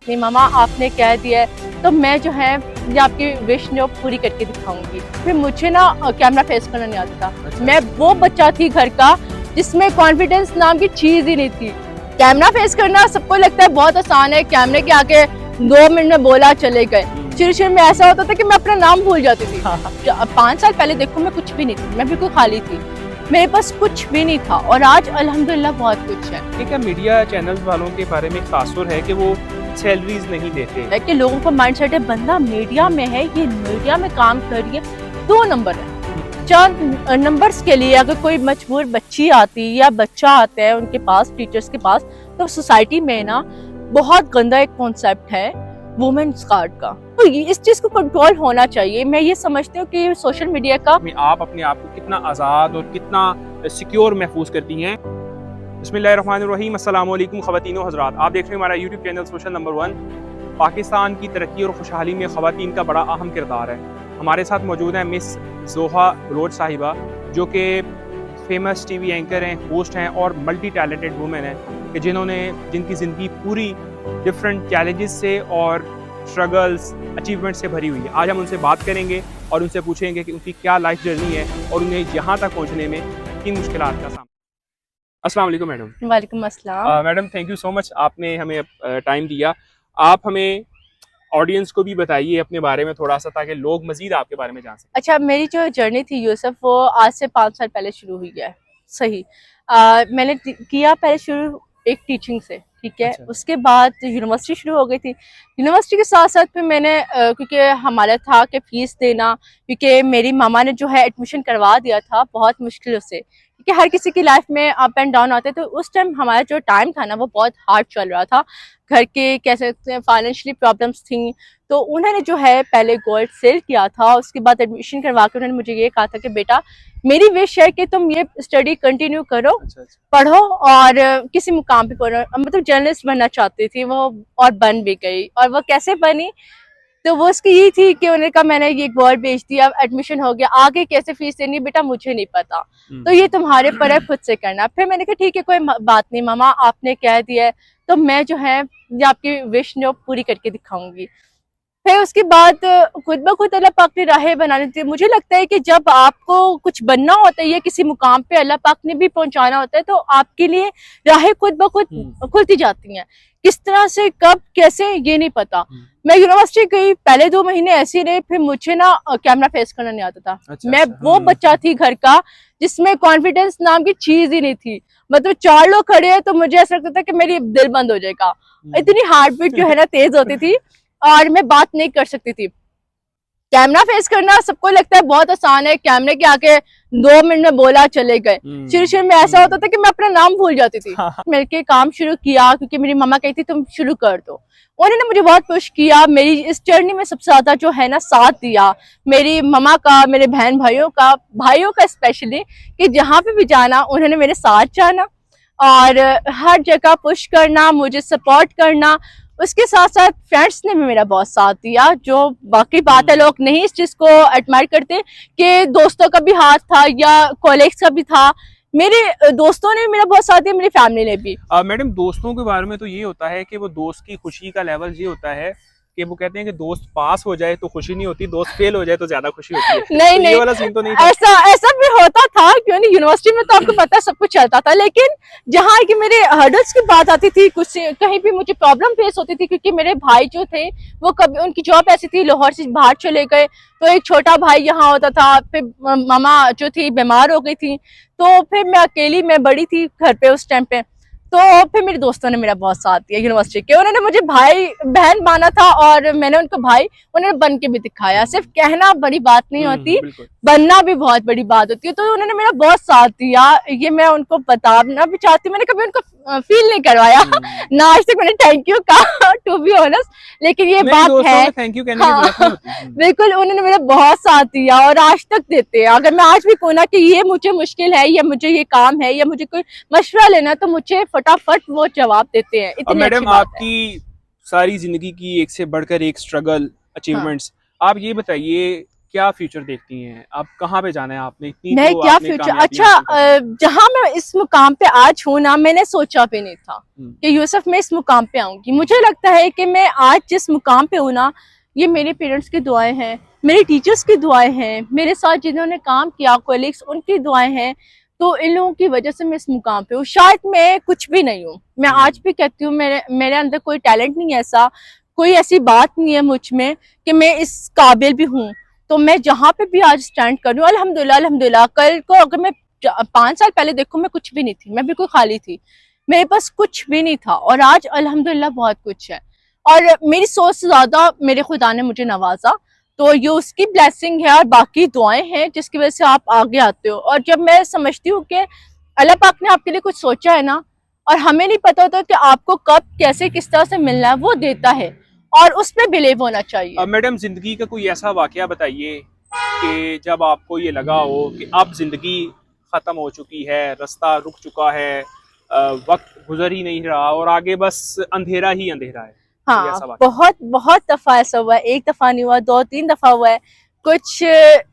नहीं मामा आपने कह दिया है तो मैं जो है ये आपकी विश जो पूरी करके दिखाऊंगी। फिर मुझे ना कैमरा फेस करना नहीं आता। अच्छा। मैं वो बच्चा थी घर का जिसमें कॉन्फिडेंस नाम की चीज ही नहीं थी। कैमरा फेस करना सबको लगता है बहुत आसान है, कैमरे के आगे 2 मिनट में बोला चले गए। शुरू में ऐसा होता था कि मैं अपना नाम भूल जाती थी। 5 साल पहले देखो मैं कुछ भी नहीं थी, मैं बिल्कुल खाली थी, मेरे पास कुछ भी नहीं था और आज अल्हम्दुलिल्लाह बहुत कुछ है। ठीक है, मीडिया चैनल्स वालों के बारे में एक तासुर है कि वो सैलरीज नहीं देते। है कि लोगों का माइंडसेट है बंदा मीडिया में है, ये मीडिया में काम कर रही है 2 नंबर है। चंद नंबर्स के लिए अगर कोई मजबूर बच्ची आती या बच्चा आता है उनके पास, टीचर्स के पास, तो सोसाइटी में ना बहुत गंदा एक कॉन्सेप्ट है वुमेन्स कार्ड का। तो इस चीज को कंट्रोल होना चाहिए। मैं ये समझती हूँ कि सोशल मीडिया का आप अपने आप को कितना आज़ाद और कितना सिक्योर महफूज करती हैं। बिस्मिल्लाहिर्रहमानिर्रहीम, अस्सलाम वालेकुम ख़वातीन व हज़रात। आप देख रहे हैं हमारा YouTube channel social number 1। Pakistan की तरक्की और खुशहाली में ख़वातीन का बड़ा अहम किरदार है। हमारे साथ मौजूद हैं मिस जोहा बलोच साहिबा, जो कि फेमस टीवी एंकर हैं, होस्ट हैं और मल्टी टैलेंटेड वुमेन हैं कि जिनकी ज़िंदगी पूरी डिफरेंट चैलेंजेस से और स्ट्रगल्स अचीवमेंट से भरी हुई है। आज हम उनसे बात करेंगे और उनसे पूछेंगे कि उनकी क्या लाइफ जर्नी है और उन्हें यहाँ तक पहुँचने में किन मुश्किलात का सामना। अस्सलाम वालेकुम मैडम। वालेकुम अस्सलाम। Madam thank you so much, आपने हमें टाइम दिया। आप हमें ऑडियंस को भी बताइए अपने बारे में थोड़ा सा, ताकि लोग मजीद आपके बारे में जान सकें। अच्छा, मेरी जो जर्नी थी यूसुफ, वो आज से 5 साल पहले शुरू हुई है। सही। मैंने किया पहले शुरू एक टीचिंग से, ठीक है। अच्छा। उसके बाद यूनिवर्सिटी शुरू हो गई थी। यूनिवर्सिटी के साथ साथ फिर मैंने क्योंकि हमारा था कि फीस देना, क्योंकि मेरी मामा ने जो है एडमिशन करवा दिया था बहुत मुश्किलों से, क्योंकि हर किसी की लाइफ में अप एंड डाउन आते, तो उस टाइम हमारा जो टाइम था ना वो बहुत हार्ड चल रहा था। घर के कह सकते हैं फाइनेंशियली प्रॉब्लम्स थी, तो उन्होंने जो है पहले गोल्ड सेल किया था, उसके बाद एडमिशन करवा के उन्होंने मुझे ये कहा था कि बेटा मेरी विश है कि तुम ये स्टडी कंटिन्यू करो। अच्छा। पढ़ो और किसी मुकाम पे पढ़ो। मतलब जर्नलिस्ट बनना चाहती थी वो, और बन भी गई। और वो कैसे बनी, तो वो उसकी यही थी कि उन्होंने कहा मैंने ये गोल्ड बेच दिया, एडमिशन हो गया, आगे कैसे फीस देनी बेटा मुझे नहीं पता, तो ये तुम्हारे पर है, खुद से करना। फिर मैंने कहा ठीक है कोई बात नहीं मामा, आपने कह दिया है तो मैं जो है ये आपकी विश जो पूरी करके दिखाऊंगी। फिर उसके बाद खुद ब खुद अल्लाह पाक ने राहें बनानी थी। मुझे लगता है कि जब आपको कुछ बनना होता है या किसी मुकाम पे अल्लाह पाक ने भी पहुंचाना होता है, तो आपके लिए राहें खुद ब खुद खुलती जाती हैं। किस तरह से, कब, कैसे, ये नहीं पता। मैं यूनिवर्सिटी गई, पहले 2 महीने ऐसे रहे, फिर मुझे ना कैमरा फेस करना नहीं आता था। अच्छा, मैं अच्छा। वो बच्चा थी घर का जिसमें कॉन्फिडेंस नाम की चीज ही नहीं थी। मतलब 4 लोग खड़े हैं तो मुझे ऐसा लगता था कि मेरी दिल बंद हो जाएगा, इतनी हार्ट बीट जो है ना तेज होती थी और मैं बात नहीं कर सकती थी। कैमरा फेस करना सबको लगता है बहुत आसान है, कैमरे के आके 2 मिनट में बोला चले गए। शुरू में ऐसा होता था कि मैं अपना नाम भूल जाती थी। मिलके काम शुरू किया क्योंकि मेरी मम्मा कहती तुम शुरू कर दो। उन्होंने मुझे बहुत पुश किया। मेरी इस जर्नी में सबसे ज्यादा जो है ना साथ दिया मेरी मम्मा का, मेरे बहन भाइयों का स्पेशली, कि जहाँ पे भी जाना उन्होंने मेरे साथ जाना और हर जगह पुश करना, मुझे सपोर्ट करना। उसके साथ साथ फ्रेंड्स ने भी मेरा बहुत साथ दिया, जो बाकी बात है लोग नहीं इस चीज को एडमायर करते कि दोस्तों का भी हाथ था या कॉलेग्स का भी था। मेरे दोस्तों ने मेरा बहुत साथ दिया, मेरी फैमिली ने भी। मैडम दोस्तों के बारे में तो ये होता है कि वो दोस्त की खुशी का लेवल ये होता है कि वो कहते हैं कि दोस्त पास हो जाए तो खुशी नहीं होती, दोस्त फेल हो जाए तो ज्यादा खुशी होती है। नहीं तो नहीं, ये वाला सीन तो नहीं था? ऐसा भी होता था, क्यों नहीं। यूनिवर्सिटी में तो आपको पता है सब कुछ चलता था, लेकिन जहाँ की मेरे हर्डल्स की बात आती थी, कुछ कहीं भी मुझे प्रॉब्लम फेस होती थी, क्योंकि मेरे भाई जो थे वो कभी, उनकी जॉब ऐसी थी, लाहौर से बाहर चले गए, तो एक छोटा भाई यहाँ होता था। फिर मामा जो थी बीमार हो गई थी, तो फिर मैं अकेली, मैं बड़ी थी घर पे उस टाइम पे। तो फिर मेरे दोस्तों ने मेरा बहुत साथ दिया यूनिवर्सिटी के। उन्होंने मुझे भाई बहन माना था और मैंने उनको भाई उन्होंने बन के भी दिखाया। सिर्फ कहना बड़ी बात नहीं होती, बनना भी बहुत बड़ी बात होती है। तो उन्होंने मेरा बहुत साथ दिया, ये मैं उनको बताना भी चाहती हूँ। मैंने कभी उनको फील नहीं करवाया ना आज तक मैंने थैंक यू कहा, टू बी ऑनेस्ट, लेकिन ये बात है। थैंक यू कहने की जरूरत नहीं होती। बिल्कुल, उन्होंने मेरा बहुत साथ दिया और आज तक देते हैं। अगर मैं आज भी कहूँ ना कि ये मुझे मुश्किल है या मुझे ये काम है या मुझे कोई मशवरा लेना, तो मुझे फटाफट वो जवाब देते हैं। इतनी मैडम अच्छी बात आपकी सारी जिंदगी की एक से बढ़कर एक स्ट्रगल, अचीवमेंट्स, आप ये बताइए क्या फ्यूचर देखती हैं? अब कहाँ पे जाना है आपने? इतनी मैं तो क्या आपने फ्यूचर, कामयाबी अच्छा हासिल कर ली। जहां मैं इस मुकाम पे आज हूँ ना, मैंने सोचा भी नहीं था हम्म, कि यूसुफ मैं इस मुकाम पे आऊंगी। मुझे लगता है कि मैं आज जिस मुकाम पे हूँ ना, ये मेरे पेरेंट्स की दुआएं हैं, मेरे टीचर्स की दुआएं हैं, मेरे साथ जिन्होंने काम किया कोलिग्स उनकी दुआएं हैं। तो इन लोगों की वजह से मैं इस मुकाम पे हूँ। शायद मैं कुछ भी नहीं हूँ, मैं हम्म, आज भी कहती हूँ मेरे मेरे अंदर कोई टैलेंट नहीं है, ऐसा कोई ऐसी बात नहीं है मुझ में कि मैं इस काबिल भी हूँ। तो मैं जहाँ पे भी आज स्टैंड कर रही हूँ, अल्हम्दुलिल्लाह अल्हम्दुलिल्लाह। कल को अगर मैं 5 साल पहले देखो, मैं कुछ भी नहीं थी, मैं बिल्कुल खाली थी, मेरे पास कुछ भी नहीं था, और आज अल्हम्दुलिल्लाह बहुत कुछ है। और मेरी सोच से ज्यादा मेरे खुदा ने मुझे नवाजा, तो ये उसकी ब्लेसिंग है और बाकी दुआएं हैं जिसकी वजह से आप आगे आते हो। और जब मैं समझती हूँ कि अल्लाह पाक ने आपके लिए कुछ सोचा है ना, और हमें नहीं पता होता कि आपको कब कैसे किस तरह से मिलना है, वो देता है, और उस पर बिलीव होना चाहिए। मैडम, जिंदगी का कोई ऐसा वाकया बताइए कि जब आपको ये लगा हो कि अब जिंदगी खत्म हो चुकी है, रास्ता रुक चुका है, वक्त गुजर ही नहीं रहा और आगे बस अंधेरा ही अंधेरा है। कोई हाँ, ऐसा वाकया? बहुत बहुत दफा ऐसा हुआ है, एक दफा नहीं हुआ, 2-3 दफा हुआ है। कुछ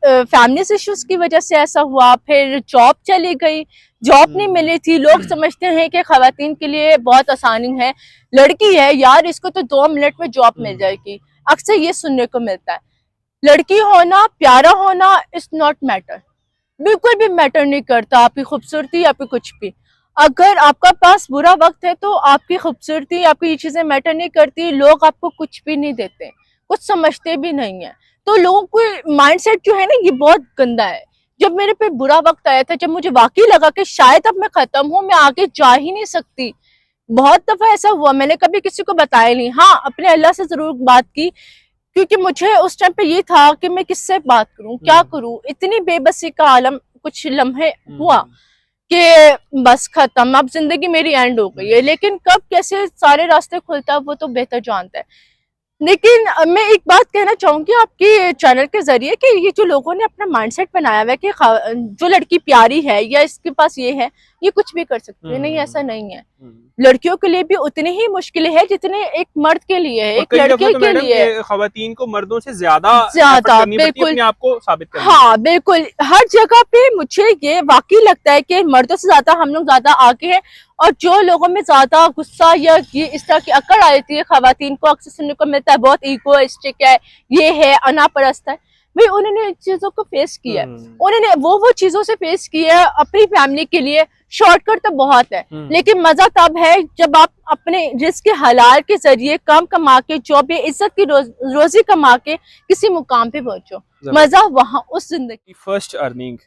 फैमिली इश्यूज की वजह से ऐसा हुआ, फिर जॉब चली गई, जॉब नहीं मिली थी। लोग समझते हैं कि खवातीन के लिए बहुत आसानी है, लड़की है यार इसको तो 2 मिनट में जॉब मिल जाएगी, अक्सर ये सुनने को मिलता है। लड़की होना, प्यारा होना इज नॉट मैटर, बिल्कुल भी मैटर नहीं करता, आपकी खूबसूरती आपकी कुछ भी। अगर आपका पास बुरा वक्त है तो आपकी खूबसूरती आपकी ये चीजें मैटर नहीं करती, लोग आपको कुछ भी नहीं देते, कुछ समझते भी नहीं है। तो लोगों को माइंडसेट जो है ना, ये बहुत गंदा है। जब मेरे पे बुरा वक्त आया था, जब मुझे वाकई लगा कि शायद अब मैं खत्म हूँ, मैं आगे जा ही नहीं सकती, बहुत दफा ऐसा हुआ, मैंने कभी किसी को बताया नहीं। हाँ, अपने अल्लाह से जरूर बात की, क्योंकि मुझे उस टाइम पे ये था कि मैं किससे बात करूं, क्या करूं, इतनी बेबसी का आलम कुछ लम्हे हुआ कि बस खत्म, अब जिंदगी मेरी एंड हो गई है। लेकिन कब कैसे सारे रास्ते खुलता है वो तो बेहतर जानता है। लेकिन मैं एक बात कहना चाहूंगी आपके चैनल के जरिए कि ये जो लोगों ने अपना माइंडसेट बनाया हुआ है कि जो लड़की प्यारी है या इसके पास ये है, ये कुछ भी कर सकती है, नहीं ऐसा नहीं है। लड़कियों के लिए भी उतनी ही मुश्किल है जितने एक मर्द के लिए है, और एक कई दफा लड़के तो के मैडम लिए। खवातीन को मर्दों से ज्यादा एफर्ट ज्यादा करनी पड़ती है बिल्कुल, अपने आप को साबित करने के लिए। हाँ बिल्कुल, हर जगह पे मुझे ये वाकई लगता है कि मर्दों से ज्यादा हम लोग ज्यादा आगे हैं। और जो लोगों में ज्यादा गुस्सा या ये इस तरह की अकड़ आ जाती है, खवातीन को अक्सर सुनने को मिलता है बहुत ईगोइस्टिक है, ये है, अनापरस्त है, भाई उन्होंने इन चीजों को फेस किया है, उन्होंने वो चीजों से फेस किया है अपनी फैमिली के लिए। शॉर्टकट तो बहुत है, लेकिन मजा तब है जब आप अपने रिस्क हलाल के जरिए कम कमा के, जो भी इज्जत की रोजी कमा के किसी मुकाम पे पहुंचो, मजा वहां उस जिंदगी। फर्स्ट अर्निंग,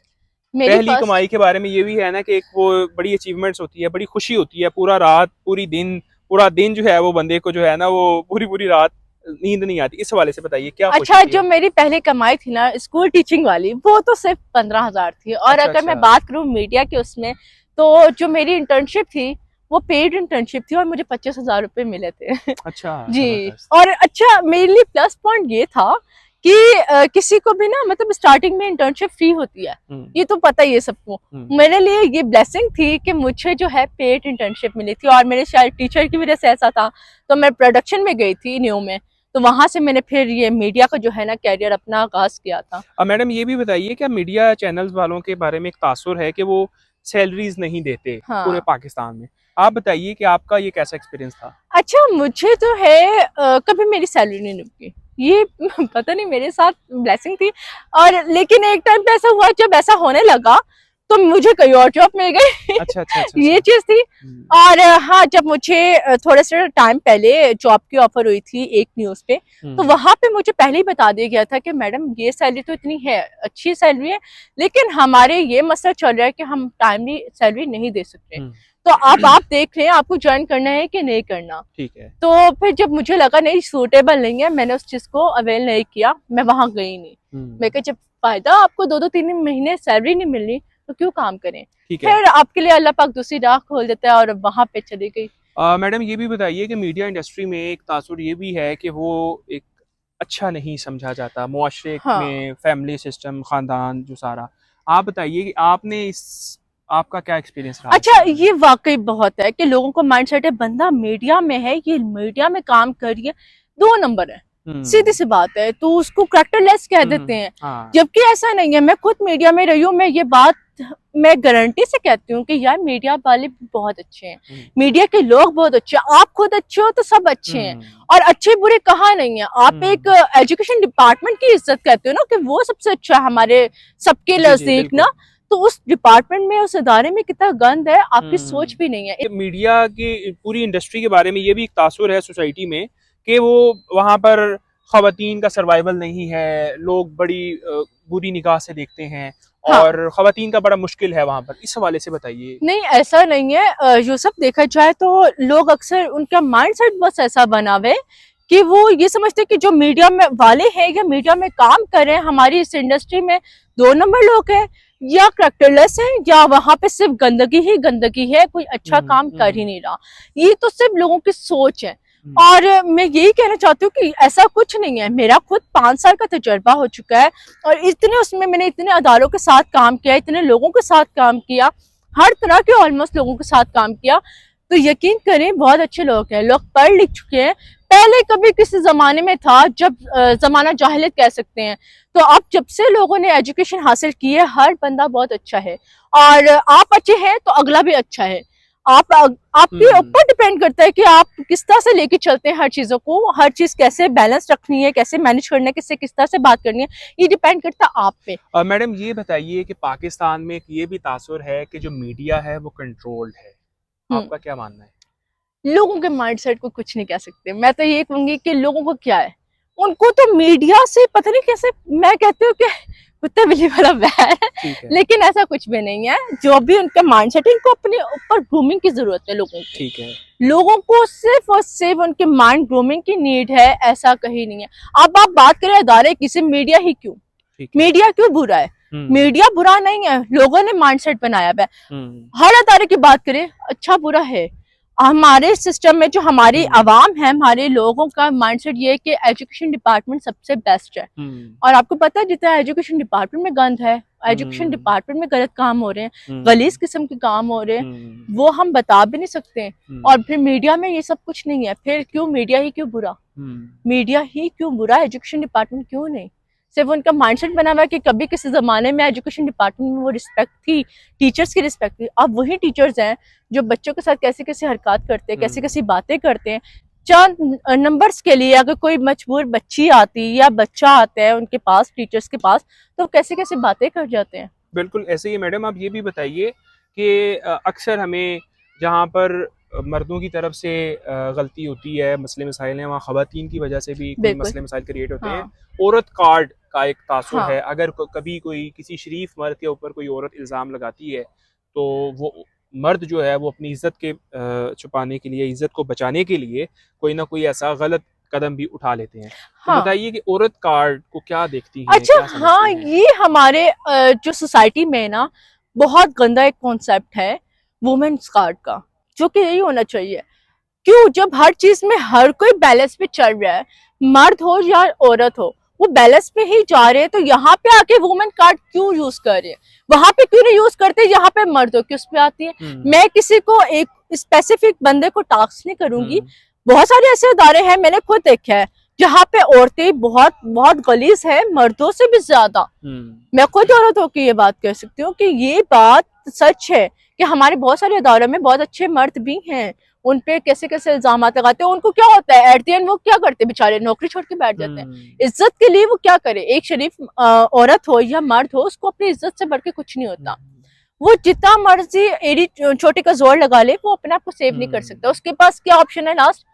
मेरी पहली फर्स्ट, कमाई के बारे में ये भी है ना कि एक वो बड़ी अचीवमेंट्स होती है, बड़ी खुशी होती है, पूरा दिन जो है वो बंदे को जो है ना वो पूरी रात नींद नहीं आती। इस हवाले से बताइए क्या खुशी अच्छा थी? जो मेरी पहली कमाई थी ना स्कूल टीचिंग वाली, वो तो सिर्फ 15,000 थी। और अच्छा, अगर मैं अच्छा। बात करूँ मीडिया के उसमें, तो जो मेरी इंटर्नशिप थी वो पेड इंटर्नशिप थी और मुझे 25,000 रुपए मिले थे। अच्छा, जी, जबरदस्त। और अच्छा मेरे लिए प्लस पॉइंट ये था कि किसी को भी ना, मतलब स्टार्टिंग में इंटर्नशिप फ्री होती है, ये तो पता ही है सबको। मेरे लिए ये ब्लेसिंग थी कि मुझे जो है पेड इंटर्नशिप मिली थी, और मेरे शायद टीचर की वजह से ऐसा था, तो मैं प्रोडक्शन में गई थी न्यू में, तो वहां से मैंने फिर ये मीडिया का जो है ना कैरियर अपना आगाज किया था। अब मैडम ये भी बताइए क्या मीडिया चैनल्स वालों के बारे में एक तासुर है कि वो सैलरीज नहीं देते पूरे हाँ, पाकिस्तान में? आप बताइए कि आपका ये कैसा एक्सपीरियंस था? अच्छा मुझे तो है कभी मेरी सैलरी नहीं रुकी, ये पता नहीं मेरे साथ ब्लेसिंग थी। और लेकिन एक टाइम पे ऐसा हुआ, जब ऐसा होने लगा तो मुझे कहीं और जॉब मिल गई। अच्छा, अच्छा, अच्छा, ये अच्छा। चीज थी। और हाँ, जब मुझे थोड़े से टाइम पहले जॉब की ऑफर हुई थी एक न्यूज पे, तो वहां पे मुझे पहले ही बता दिया गया था कि मैडम ये सैलरी तो इतनी है, अच्छी सैलरी है, लेकिन हमारे ये मसला चल रहा है कि हम टाइमली सैलरी नहीं दे सकते, तो आप देख रहे हैं आपको ज्वाइन करना है कि नहीं करना। ठीक है। तो फिर जब मुझे लगा नहीं सूटेबल नहीं है, मैंने उस चीज को अवेल नहीं किया, मैं वहां गई नहीं। मैं कहा जब फायदा आपको 2-2-3 महीने सैलरी नहीं मिलनी तो क्यों काम करें। फिर आपके लिए अल्लाह पाक दूसरी राह खोल देता है, और वहां पे चली गई। मैडम ये भी बताइए कि मीडिया इंडस्ट्री में एक तासुर ये भी है कि वो एक अच्छा नहीं समझा जाता मुआशरे हाँ, में, फैमिली सिस्टम, खानदान जो सारा। आप बताइए कि आपका क्या एक्सपीरियंस रहा? अच्छा ये वाकई बहुत है कि लोगों को माइंडसेट है बंदा मीडिया में है, ये मीडिया में काम करिए, 2 नंबर है, सीधी सी बात है, तो उसको कैरेक्टरलेस कह देते हैं। हाँ। जबकि ऐसा नहीं है। मैं खुद मीडिया में रही हूँ, मैं ये बात मैं गारंटी से कहती हूँ कि यार मीडिया वाले बहुत अच्छे हैं, मीडिया के लोग बहुत अच्छे हैं। आप खुद अच्छे हो तो सब अच्छे हैं, और अच्छे बुरे कहाँ नहीं है। आप एक एजुकेशन डिपार्टमेंट की इज्जत करते हो ना कि वो सबसे अच्छा है हमारे सबके नजदीक ना, तो उस डिपार्टमेंट में, उस इदारे में कितना गंद है, आपकी सोच भी नहीं है। मीडिया की पूरी इंडस्ट्री के बारे में ये भी एक तासुर है सोसाइटी में कि वो वहाँ पर खवातीन का सर्वाइवल नहीं है, लोग बड़ी बुरी निगाह से देखते हैं। हाँ। और खवातीन का बड़ा मुश्किल है वहाँ पर, इस हवाले से बताइए। नहीं, ऐसा नहीं है। यूसुफ, देखा जाए तो लोग अक्सर, उनका माइंडसेट बस ऐसा बना हुआ है कि वो ये समझते हैं कि जो मीडिया में वाले हैं या मीडिया में काम कर रहे हैं हमारी इस इंडस्ट्री में, 2 नंबर लोग हैं, या कैरेक्टरलेस है, या वहां पे सिर्फ गंदगी ही गंदगी है, कोई अच्छा काम कर ही नहीं रहा। ये तो सिर्फ लोगों की सोच है। और मैं यही कहना चाहती हूँ कि ऐसा कुछ नहीं है। मेरा खुद 5 साल का तजुर्बा हो चुका है, और इतने उसमें मैंने इतने अदालों के साथ काम किया, इतने लोगों के साथ काम किया, हर तरह के ऑलमोस्ट लोगों के साथ काम किया, तो यकीन करें बहुत अच्छे लोग हैं, लोग पढ़ लिख चुके हैं। पहले कभी किसी जमाने में था जब जमाना जाहिलियत कह सकते हैं, तो अब जब से लोगों ने एजुकेशन हासिल की है, हर बंदा बहुत अच्छा है, और आप अच्छे हैं तो अगला भी अच्छा है। आपके ऊपर डिपेंड करता है कि आप किस तरह से लेके चलते हैं हर चीजों को, हर चीज कैसे बैलेंस रखनी है, कैसे मैनेज करना है, किससे किस तरह से बात करनी है, ये डिपेंड करता है आप पे। मैडम ये बताइए कि पाकिस्तान में ये भी तासुर है कि जो मीडिया है वो कंट्रोल्ड है, आपका क्या मानना है? लोगों के माइंडसेट को कुछ नहीं कह सकते। मैं तो ये कहूंगी कि लोगों को क्या है, उनको तो मीडिया से पता नहीं कैसे, मैं कहती हूँ कि कुत्ते बिल्ली वाला बैर है, लेकिन ऐसा कुछ भी नहीं है। जो भी उनका माइंडसेट है, इनको अपने ऊपर ग्रूमिंग की जरूरत है लोगों को। ठीक है, लोगों को सिर्फ और सिर्फ उनके माइंड ग्रूमिंग की नीड है, ऐसा कहीं नहीं है। अब आप बात करें अदारे की, सिर्फ मीडिया ही क्यों, मीडिया क्यों बुरा है? मीडिया बुरा नहीं है, लोगों ने माइंडसेट बनाया है। हर अदारे की बात करें, अच्छा बुरा है। हमारे सिस्टम में जो हमारी आवाम है, हमारे लोगों का माइंडसेट ये है कि एजुकेशन डिपार्टमेंट सबसे बेस्ट है। और आपको पता है जितना एजुकेशन डिपार्टमेंट में गंद है, एजुकेशन डिपार्टमेंट में गलत काम हो रहे हैं, गलीज किस्म के काम हो रहे हैं, वो हम बता भी नहीं सकते। और फिर मीडिया में ये सब कुछ नहीं है, फिर क्यों मीडिया ही क्यों बुरा? मीडिया ही क्यों बुरा, एजुकेशन डिपार्टमेंट क्यों नहीं? सिर्फ उनका माइंडसेट बना हुआ है कि कभी किसी जमाने में एजुकेशन डिपार्टमेंट में वो रिस्पेक्ट थी, टीचर्स की रिस्पेक्ट थी। अब वही टीचर्स हैं जो बच्चों के साथ कैसे कैसे हरकत करते हैं, कैसे कैसी बातें करते हैं, चंद नंबर्स के लिए। अगर कोई मजबूर बच्ची आती या बच्चा आता है उनके पास, टीचर्स के पास, तो कैसे कैसे बातें कर जाते हैं। बिल्कुल ऐसे ही मैडम, आप ये भी बताइए कि अक्सर हमें जहाँ पर मर्दों की तरफ से गलती होती है, मसले मसाइल हैं, वहाँ खवातीन की वजह से भी कोई मसले मसाइल क्रिएट होते हैं। औरत कार्ड का एक तासुर है, अगर कभी कोई किसी शरीफ मर्द के ऊपर कोई औरत इल्ज़ाम लगाती है तो वो मर्द जो है वो अपनी इज्जत के छुपाने के लिए, इज्जत को बचाने के लिए कोई ना कोई ऐसा गलत कदम भी उठा लेते हैं। तो बताइए कि औरत कार्ड को क्या देखती है? अच्छा, हाँ, ये हमारे जो सोसाइटी में ना बहुत गंदा एक कॉन्सेप्ट है वुमेन्स कार्ड का, जो कि यही होना चाहिए। क्यों? जब हर चीज में हर कोई बैलेंस पे चल रहा है, मर्द हो या औरत हो, वो बैलेंस पे ही जा रहे हैं, तो यहाँ पे आके वुमेन कार्ड क्यों यूज कर रहे हैं? वहां पे क्यों नहीं यूज करते यहाँ पे मर्द हो, किस पे आती है? मैं किसी को एक स्पेसिफिक बंदे को टास्क नहीं करूंगी। बहुत सारे ऐसे अदारे हैं, मैंने खुद देखा है, जहाँ पे औरतें बहुत बहुत गलीज है, मर्दों से भी ज्यादा। मैं खुद औरत होकर ये बात कह सकती हूँ कि ये बात सच है कि हमारे बहुत सारे अदारों में बहुत अच्छे मर्द भी हैं, उन पे कैसे कैसे इल्जाम लगाते हैं। उनको क्या होता है, एट द एंड वो क्या करते हैं बेचारे, नौकरी छोड़ के बैठ जाते हैं। इज्जत के लिए वो क्या करे? एक शरीफ औरत हो या मर्द हो, उसको अपनी इज्जत से बढ़ के कुछ नहीं होता। वो जितना मर्जी एड़ी छोटे का जोर लगा ले, वो अपने आप को सेव नहीं कर सकता। उसके पास क्या ऑप्शन है? लास्ट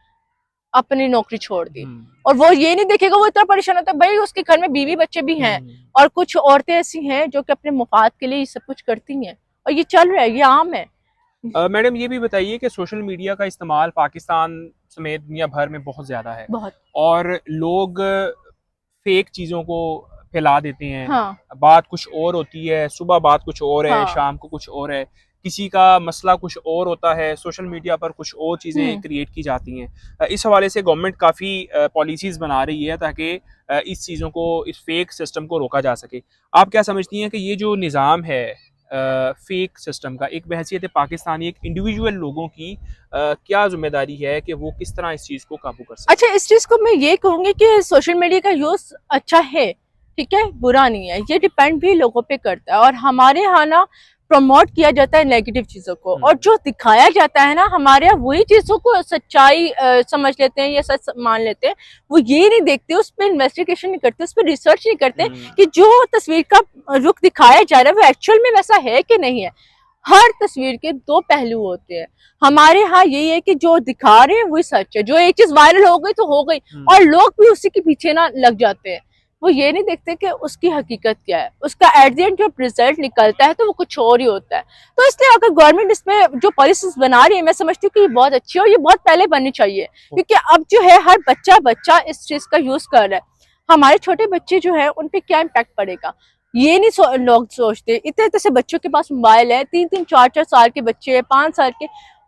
अपनी नौकरी छोड़ दी। और वो ये नहीं देखेगा, वो इतना परेशान होता है, भाई उसके घर में बीवी बच्चे भी हैं, और कुछ औरतें ऐसी हैं जो कि अपने मुफाद के लिए सब कुछ करती हैं, और ये चल रहा है, ये आम है। मैडम ये भी बताइए कि सोशल मीडिया का इस्तेमाल पाकिस्तान समेत दुनिया भर में बहुत ज़्यादा है, बहुत, और लोग फेक चीज़ों को फैला देते हैं। बात कुछ और होती है, सुबह बात कुछ और है, शाम को कुछ और है, किसी का मसला कुछ और होता है, सोशल मीडिया पर कुछ और चीज़ें क्रिएट की जाती हैं। इस हवाले से गवर्नमेंट काफ़ी पॉलिसीज़ बना रही है ताकि इस चीज़ों को, इस फेक सिस्टम को रोका जा सके। आप क्या समझती हैं कि ये जो निज़ाम है फेक सिस्टम का, एक बहैसियत पाकिस्तानी, एक इंडिविजुअल लोगों की क्या जिम्मेदारी है कि वो किस तरह इस चीज़ को काबू कर सकते? अच्छा, इस चीज को मैं ये कहूंगी कि सोशल मीडिया का यूज अच्छा है, ठीक है, बुरा नहीं है। ये डिपेंड भी लोगों पे करता है। और हमारे यहाँ ना प्रमोट किया जाता है नेगेटिव चीजों को, और जो दिखाया जाता है ना हमारे यहाँ वही चीजों को सच्चाई समझ लेते हैं या सच मान लेते हैं। वो ये नहीं देखते, उस पर इन्वेस्टिगेशन नहीं करते, उस पर रिसर्च नहीं करते कि जो तस्वीर का रुख दिखाया जा रहा है वो एक्चुअल में वैसा है कि नहीं है। हर तस्वीर के दो पहलू होते हैं। हमारे यहाँ यही है कि जो दिखा रहे हैं वही सच है। जो एक चीज वायरल हो गई तो हो गई, और लोग भी उसी के पीछे ना लग जाते हैं। वो ये नहीं देखते कि उसकी हकीकत क्या है, उसका एट द एंड जो रिजल्ट निकलता है तो वो कुछ और ही होता है। तो इसलिए अगर गवर्नमेंट इसमें जो पॉलिसीज बना रही है, मैं समझती हूँ कि ये बहुत अच्छी है और ये बहुत पहले बननी चाहिए, क्योंकि अब जो है हर बच्चा इस चीज का यूज कर रहा है। हमारे छोटे बच्चे जो है उन पे क्या इम्पैक्ट पड़ेगा ये नहीं लोग सोचते। इतने से बच्चों के पास मोबाइल है, 3-3, 4-4 साल के बच्चे, 5 साल के,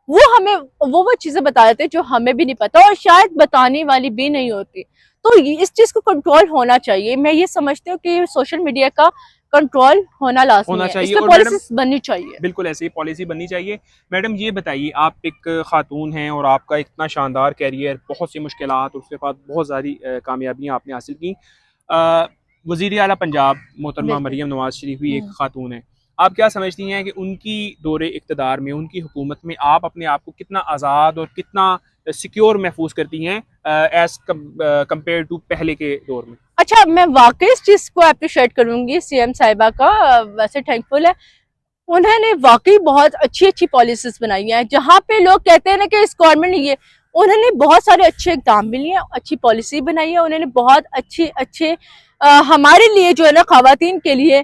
वो हमें वो चीजें बता देते हैं जो हमें भी नहीं पता और शायद बताने वाली भी नहीं होती। तो इस चीज को कंट्रोल होना चाहिए। मैं ये समझती हूँ कि सोशल मीडिया का कंट्रोल होना लाजमी है, इस पे पॉलिसीज बननी चाहिए। बिल्कुल ऐसे ही पॉलिसी बननी चाहिए। मैडम ये बताइए, आप एक खातून हैं और आपका इतना शानदार कैरियर, बहुत सी मुश्किलात और उसके बाद बहुत सारी कामयाबियाँ आपने हासिल की। वज़ीर आला पंजाब मोहतरमा मरियम नवाज शरीफ भी एक खातून है। आप क्या समझती हैं कि उनकी दौरे इक़्तिदार में, उनकी हुकूमत में आप अपने आप को कितना आज़ाद और कितना सिक्योर महसूस करती हैं एज कम्पेयर टू पहले के दौर में? अच्छा, मैं वाकई इस चीज को अप्रिशिएट करूंगी सीएम साहिबा का, वैसे थैंकफुल है। उन्होंने वाकई बहुत अच्छी अच्छी पॉलिसीज बनाई हैं। जहाँ पे लोग कहते हैं ना कि इस गवर्नमेंट ने ये, उन्होंने बहुत सारे अच्छे इक़दाम भी लिए, अच्छी पॉलिसी बनाई है। उन्होंने बहुत अच्छे हमारे लिए जो है ना, ख़वातीन के लिए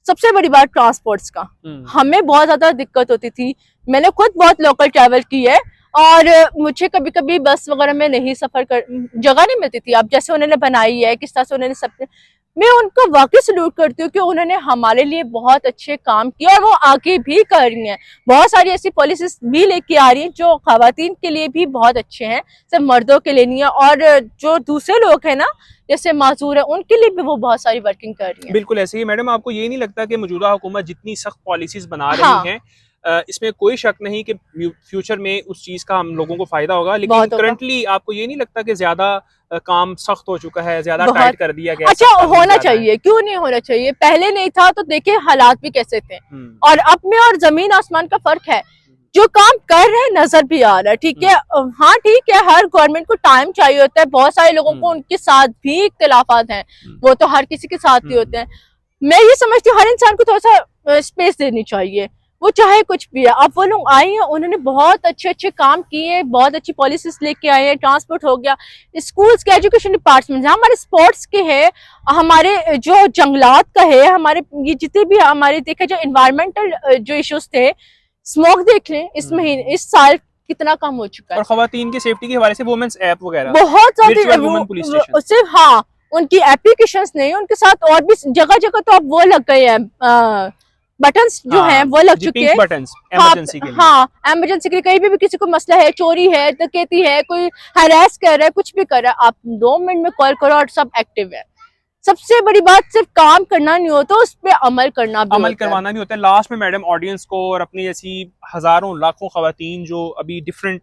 सबसे बड़ी बात ट्रांसपोर्ट्स का, हमें बहुत ज्यादा दिक्कत होती थी। मैंने खुद बहुत लोकल ट्रैवल की है और मुझे कभी कभी बस वगैरह में नहीं सफर कर, जगह नहीं मिलती थी। अब जैसे उन्होंने बनाई है, किस तरह से उन्होंने सब, मैं उनको वाकई सल्यूट करती हूँ कि उन्होंने हमारे लिए बहुत अच्छे काम किए और वो आगे भी कर रही हैं। बहुत सारी ऐसी पॉलिसीज भी लेके आ रही हैं जो खवातीन के लिए भी बहुत अच्छे हैं, सिर्फ मर्दों के लिए नहीं है। और जो दूसरे लोग हैं ना, जैसे माजूर है, उनके लिए भी वो बहुत सारी वर्किंग कर रही है। बिल्कुल ऐसे ही। मैडम, आपको ये नहीं लगता कि मौजूदा हुकूमत जितनी सख्त पॉलिसीज बना रही हैं, इसमें कोई शक नहीं कि फ्यूचर में उस चीज का हम लोगों को फायदा होगा, लेकिन करंटली आपको ये नहीं लगता कि ज्यादा काम सख्त हो चुका है, ज्यादा टाइट कर दिया गया? अच्छा, होना चाहिए, क्यों नहीं होना चाहिए? पहले नहीं था तो देखिए हालात भी कैसे थे, और अब में और जमीन आसमान का फर्क है। जो काम कर रहे हैं नजर भी आ रहा है, ठीक है। हाँ ठीक है, हर गवर्नमेंट को टाइम चाहिए होता है, बहुत सारे लोगों को उनके साथ भी इख्तिलाफात हैं, वो तो हर किसी के साथ ही होते हैं। मैं ये समझती हूँ हर इंसान को थोड़ा सा स्पेस देनी चाहिए, वो चाहे कुछ भी है। अब वो लोग आए हैं, उन्होंने बहुत अच्छे अच्छे काम किए हैं, बहुत अच्छी पॉलिसीज लेके आए हैं। ट्रांसपोर्ट हो गया, स्कूल्स के एजुकेशन डिपार्टमेंट, हमारे स्पोर्ट्स के है, हमारे जो जंगलात का है, हमारे ये जितने भी हमारे देखे जो इन्वायरमेंटल जो इश्यूज थे, स्मोक देख लें, इस महीने, इस साल कितना कम हो चुका है। और खवातीन की सेफ्टी के हवाले से वुमेन्स ऐप वगैरह बहुत ज्यादा, सिर्फ हाँ उनकी एप्लीकेशंस नहीं, उनके साथ और भी जगह जगह तो अब वो लग गए हैं, बटन्स जो हैं वो लग चुके हैं, इमरजेंसी के लिए। हाँ, इमरजेंसी के लिए, कहीं भी किसी को मसला है, चोरी है, डकैती है, कोई हरास कर रहा है, कुछ भी कर रहा है, आप 2 मिनट में कॉल करो और सब एक्टिव है। सबसे बड़ी बात सिर्फ काम करना नहीं होता, उस पे अमल करना भी, अमल करवाना भी होता है। लास्ट में मैडम, ऑडियंस को और अपनी जैसी हजारों लाखों खवातीन जो अभी डिफरेंट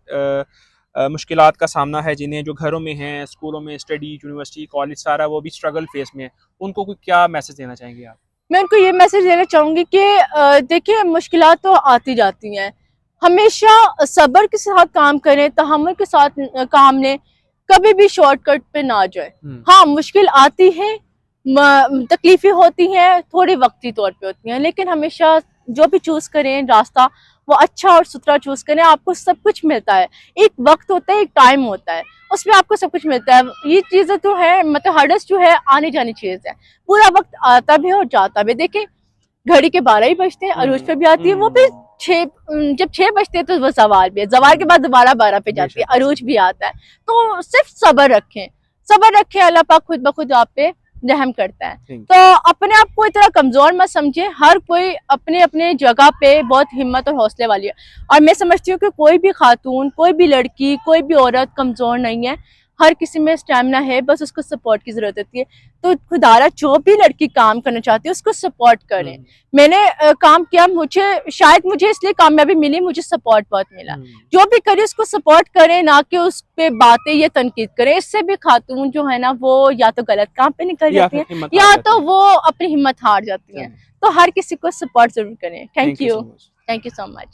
मुश्किलात का सामना है, जिन्हें जो घरों में हैं, स्कूलों में, स्टडी, यूनिवर्सिटी, कॉलेज, सारा वो भी स्ट्रगल फेस में है, उनको कोई क्या मैसेज देना चाहेंगे आप? मैं उनको ये मैसेज देना चाहूंगी कि देखिए मुश्किलात तो आती जाती हैं, हमेशा सब्र के साथ काम करें, तहम्मुल के साथ काम लें, कभी भी शॉर्टकट पे ना जाए। हाँ, मुश्किल आती है, तकलीफें होती हैं, थोड़ी वक्ती तौर पे होती हैं, लेकिन हमेशा जो भी चूज करें रास्ता, वो अच्छा और सुथरा चूज करें, आपको सब कुछ मिलता है। एक वक्त होता है, एक टाइम होता है, उसमें आपको सब कुछ मिलता है। ये चीजें तो है, मतलब हर्डस जो है आने जानी चीज है, पूरा वक्त आता भी और जाता भी। देखिए घड़ी के 12 ही बजते हैं, अरूज पे भी आती है, वो भी 6, जब 6 बजते हैं तो वो जवाल भी है, जवाल के बाद दोबारा 12 पे जाती है, अरूज भी आता है। तो सिर्फ सब्र रखें, अल्लाह पाक खुद ब खुद आप पे रहम करता है। तो अपने आप को इतना कमजोर मत समझे, हर कोई अपने अपने जगह पे बहुत हिम्मत और हौसले वाली है। और मैं समझती हूँ कि कोई भी खातून, कोई भी लड़की, कोई भी औरत कमजोर नहीं है। हर किसी में स्टैमिना है, बस उसको सपोर्ट की जरूरत होती है। तो खुदारा जो भी लड़की काम करना चाहती है उसको सपोर्ट करें। मैंने काम किया, शायद मुझे इसलिए कामयाबी मिली, मुझे सपोर्ट बहुत मिला। जो भी करे उसको सपोर्ट करें, ना कि उस पे बातें या तनकीद करें। इससे भी खातून जो है ना वो या तो गलत काम पे निकल जाती है या तो वो अपनी हिम्मत हार जाती है। तो हर किसी को सपोर्ट जरूर करें। Thank you so much.